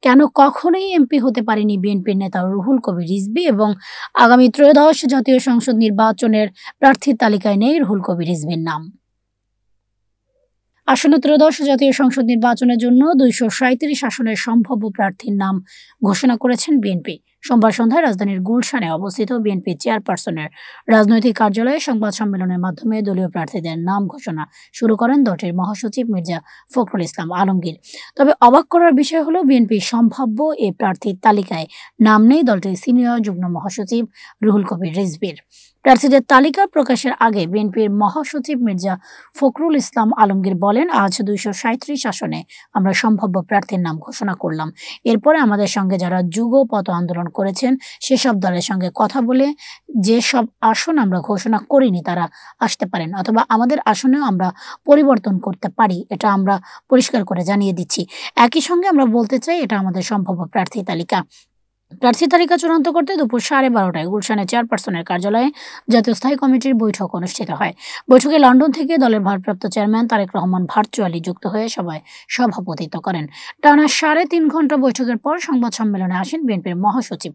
কেন কখনোই এমপি হতে পারেনি বিএনপির নেতা রুহুল কবির রিজভী এবং আগামী ত্রয়োদশ জাতীয় সংসদ নির্বাচনের প্রার্থীর তালিকায় নেই রুহুল কবির রিজভীর নাম। আসন্ন ত্রয়োদশ জাতীয় সংসদ নির্বাচনের জন্য ২৩৭ আসনের সম্ভাব্য প্রার্থীর নাম ঘোষণা করেছেন বিএনপি। সোমবার সন্ধ্যায় রাজধানীর গুলশানে অবস্থিত বিএনপি চেয়ারপারসনের রাজনৈতিক কার্যালয়ে সংবাদ সম্মেলনের মাধ্যমে দলীয় প্রার্থীদের নাম ঘোষণা শুরু করেন দলটির মহাসচিব মির্জা ফখরুল ইসলাম আলমগীর। তবে অবাক করার বিষয় হলো, বিএনপির সম্ভাব্য এই প্রার্থীর তালিকায় নাম নেই দলটির সিনিয়র যুগ্ম মহাসচিব রুহুল কবির রিজভীর। প্রার্থীদের তালিকা প্রকাশের আগে বিএনপির মহাসচিব মির্জা ফখরুল ইসলাম আলমগীর বলেন, আজ ২৩৭ আসনে আমরা সম্ভাব্য প্রার্থীর নাম ঘোষণা করলাম। এরপরে আমাদের সঙ্গে যারা যুগপৎ আন্দোলন করেছেন সেসব দলের সঙ্গে কথা বলে যেসব আসন আমরা ঘোষণা করিনি তারা আসতে পারেন, অথবা আমাদের আসনেও আমরা পরিবর্তন করতে পারি, এটা আমরা পরিষ্কার করে জানিয়ে দিচ্ছি। একই সঙ্গে আমরা বলতে চাই, এটা আমাদের সম্ভাব্য প্রার্থী তালিকা। প্রার্থী তালিকা চূড়ান্ত করতে দুপুর 12:30টায় গুলশানে চেয়ারপারসনের কার্যালয়ে জাতীয় স্থায়ী কমিটির বৈঠক অনুষ্ঠিত হয়। বৈঠকে লন্ডন থেকে দলের ভারপ্রাপ্ত চেয়ারম্যান তারেক রহমান ভার্চুয়ালি যুক্ত হয়ে সভায় সভাপতিত্ব করেন। টানা 3.5 ঘণ্টা বৈঠকের পর সংবাদ সম্মেলনে আসেন বিএনপির মহাসচিব